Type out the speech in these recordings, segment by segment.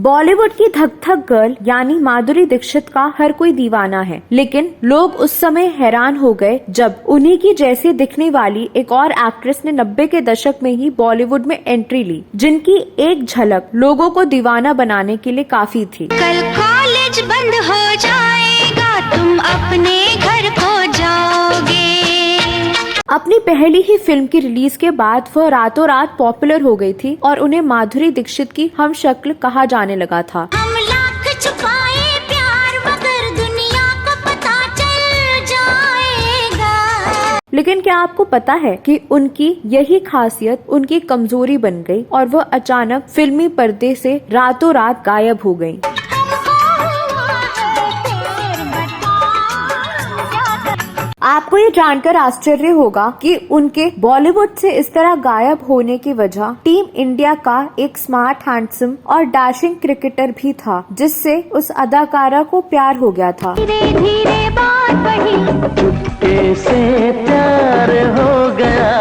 बॉलीवुड की धक धक गर्ल यानी माधुरी दीक्षित का हर कोई दीवाना है, लेकिन लोग उस समय हैरान हो गए जब उन्हीं की जैसी दिखने वाली एक और एक्ट्रेस ने 90 के दशक में ही बॉलीवुड में एंट्री ली, जिनकी एक झलक लोगों को दीवाना बनाने के लिए काफी थी। कल कॉलेज बंद हो जाएगा, तुम अपने घर को जाओगे। अपनी पहली ही फिल्म की रिलीज के बाद वह रातों रात पॉपुलर हो गई थी और उन्हें माधुरी दीक्षित की हम शक्ल कहा जाने लगा था। हम लाख छुपाए प्यार मगर दुनिया को पता चल जाएगा। लेकिन क्या आपको पता है कि उनकी यही खासियत उनकी कमजोरी बन गई और वह अचानक फिल्मी पर्दे से रातों रात गायब हो गयी। आपको ये जानकर आश्चर्य होगा कि उनके बॉलीवुड से इस तरह गायब होने की वजह टीम इंडिया का एक स्मार्ट, हैंडसम और डैशिंग क्रिकेटर भी था, जिससे उस अदाकारा को प्यार हो गया था। धीरे धीरे बात बढ़ी, चुपके से प्यार हो गया।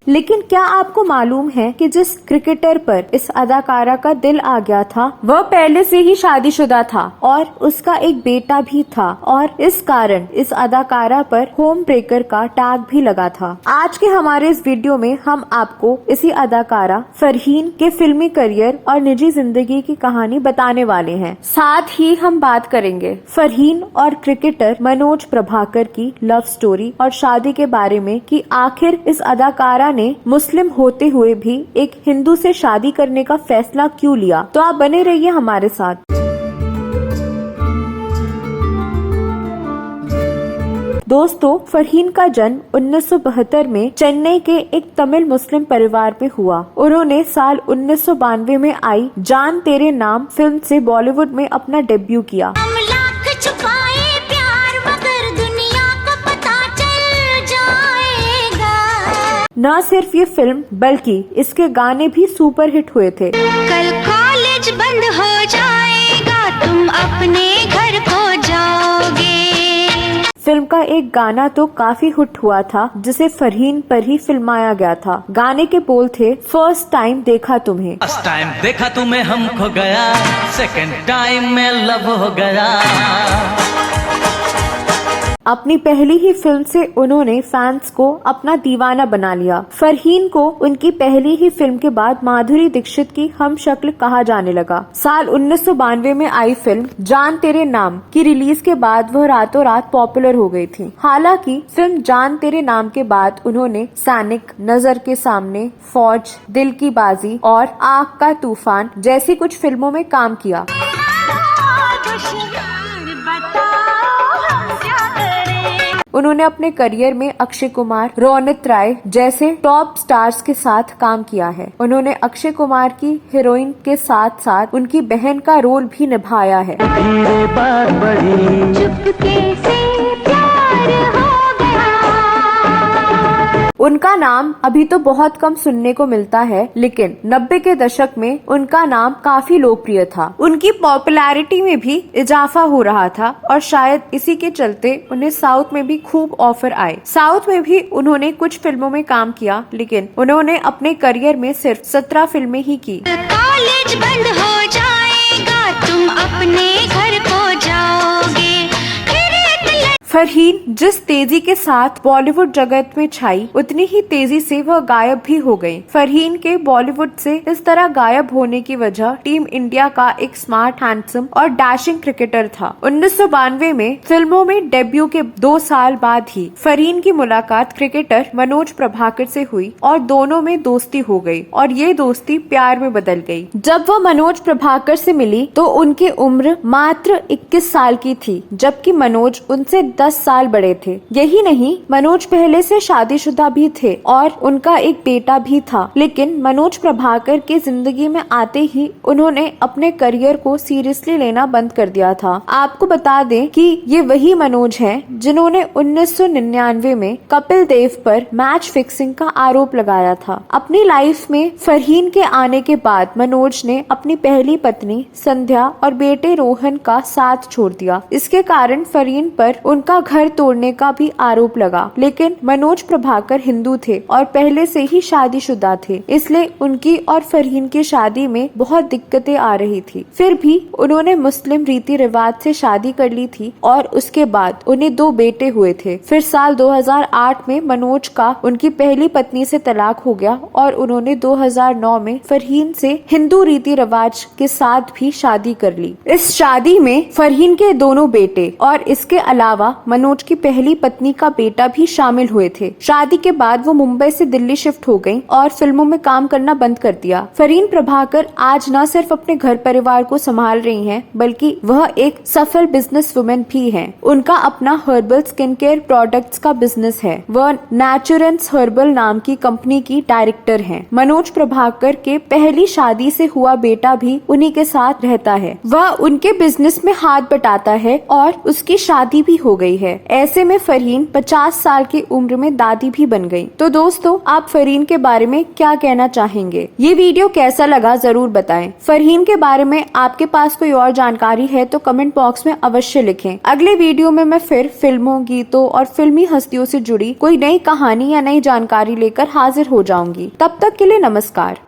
लेकिन क्या आपको मालूम है कि जिस क्रिकेटर पर इस अदाकारा का दिल आ गया था वह पहले से ही शादीशुदा था और उसका एक बेटा भी था, और इस कारण इस अदाकारा पर होम ब्रेकर का टैग भी लगा था। आज के हमारे इस वीडियो में हम आपको इसी अदाकारा फरहीन के फिल्मी करियर और निजी जिंदगी की कहानी बताने वाले हैं। साथ ही हम बात करेंगे फरहीन और क्रिकेटर मनोज प्रभाकर की लव स्टोरी और शादी के बारे में कि आखिर इस अदाकारा ने मुस्लिम होते हुए भी एक हिंदू से शादी करने का फैसला क्यों लिया। तो आप बने रहिए हमारे साथ। दोस्तों, फरहीन का जन्म 1972 में चेन्नई के एक तमिल मुस्लिम परिवार में हुआ। उन्होंने साल 1992 में आई जान तेरे नाम फिल्म से बॉलीवुड में अपना डेब्यू किया। हम लाख छुपाए प्यार मगर दुनिया को पता चल जाएगा। न सिर्फ ये फिल्म बल्कि इसके गाने भी सुपरहिट हुए थे। कल कॉलेज बंद हो जाएगा, तुम अपने घर को जाओगे। फिल्म का एक गाना तो काफी हिट हुआ था, जिसे फरहीन पर ही फिल्माया गया था। गाने के बोल थे, फर्स्ट टाइम देखा तुम्हें, फर्स्ट टाइम देखा तुम्हें हम खो गया, सेकंड टाइम में लव हो गया। अपनी पहली ही फिल्म से उन्होंने फैंस को अपना दीवाना बना लिया। फरहीन को उनकी पहली ही फिल्म के बाद माधुरी दीक्षित की हम शक्ल कहा जाने लगा। साल 1992 में आई फिल्म जान तेरे नाम की रिलीज के बाद वह रातों रात पॉपुलर हो गई थी। हालांकि फिल्म जान तेरे नाम के बाद उन्होंने सैनिक, नजर के सामने, फौज, दिल की बाजी और आग का तूफान जैसी कुछ फिल्मों में काम किया। उन्होंने अपने करियर में अक्षय कुमार, रौनित राय जैसे टॉप स्टार्स के साथ काम किया है। उन्होंने अक्षय कुमार की हीरोइन के साथ साथ उनकी बहन का रोल भी निभाया है। धीरे बात बढ़ी, चुपके से प्यार हो गया। उनका नाम अभी तो बहुत कम सुनने को मिलता है, लेकिन 90 के दशक में उनका नाम काफी लोकप्रिय था। उनकी पॉपुलैरिटी में भी इजाफा हो रहा था और शायद इसी के चलते उन्हें साउथ में भी खूब ऑफर आए। साउथ में भी उन्होंने कुछ फिल्मों में काम किया, लेकिन उन्होंने अपने करियर में सिर्फ 17 फिल्में ही की। कॉलेज बंद हो जाएगा, तुम अपने घर को जाओगे। फरहीन जिस तेजी के साथ बॉलीवुड जगत में छाई, उतनी ही तेजी से वह गायब भी हो गई। फरहीन के बॉलीवुड से इस तरह गायब होने की वजह टीम इंडिया का एक स्मार्ट, हैंडसम और डैशिंग क्रिकेटर था। 1992 में फिल्मों में डेब्यू के 2 साल बाद ही फरहीन की मुलाकात क्रिकेटर मनोज प्रभाकर से हुई और दोनों में दोस्ती हो गई और ये दोस्ती प्यार में बदल गई। जब वह मनोज प्रभाकर से मिली तो उनकी उम्र मात्र 21 साल की थी, जबकि मनोज उनसे 10 साल बड़े थे। यही नहीं, मनोज पहले से शादीशुदा भी थे और उनका एक बेटा भी था। लेकिन मनोज प्रभाकर की जिंदगी में आते ही उन्होंने अपने करियर को सीरियसली लेना बंद कर दिया था। आपको बता दें कि ये वही मनोज हैं जिन्होंने 1999 में कपिल देव पर मैच फिक्सिंग का आरोप लगाया था। अपनी लाइफ में फरहीन के आने के बाद मनोज ने अपनी पहली पत्नी संध्या और बेटे रोहन का साथ छोड़ दिया। इसके कारण फरहीन पर उनका उनका घर तोड़ने का भी आरोप लगा। लेकिन मनोज प्रभाकर हिंदू थे और पहले से ही शादीशुदा थे, इसलिए उनकी और फरहीन की शादी में बहुत दिक्कतें आ रही थी। फिर भी उन्होंने मुस्लिम रीति रिवाज से शादी कर ली थी और उसके बाद उन्हें 2 बेटे हुए थे। फिर साल 2008 में मनोज का उनकी पहली पत्नी से तलाक हो गया और उन्होंने 2009 में फरहीन से हिंदू रीति रिवाज के साथ भी शादी कर ली। इस शादी में फरहीन के दोनों बेटे और इसके अलावा मनोज की पहली पत्नी का बेटा भी शामिल हुए थे। शादी के बाद वो मुंबई से दिल्ली शिफ्ट हो गयी और फिल्मों में काम करना बंद कर दिया। फरहीन प्रभाकर आज न सिर्फ अपने घर परिवार को संभाल रही हैं, बल्कि वह एक सफल बिजनेस वुमेन भी हैं। उनका अपना हर्बल स्किन केयर प्रोडक्ट्स का बिजनेस है। वह नेचुरेंस हर्बल नाम की कंपनी की डायरेक्टर हैं। मनोज प्रभाकर के पहली शादी से हुआ बेटा भी उन्हीं के साथ रहता है। वह उनके बिजनेस में हाथ बटाता है और उसकी शादी भी हो गई है। ऐसे में फरहीन 50 साल की उम्र में दादी भी बन गई। तो दोस्तों, आप फरहीन के बारे में क्या कहना चाहेंगे? ये वीडियो कैसा लगा जरूर बताएं। फरहीन के बारे में आपके पास कोई और जानकारी है तो कमेंट बॉक्स में अवश्य लिखें। अगले वीडियो में मैं फिर फिल्मों, गीतों और फिल्मी हस्तियों से जुड़ी कोई नई कहानी या नई जानकारी लेकर हाजिर हो जाऊंगी। तब तक के लिए नमस्कार।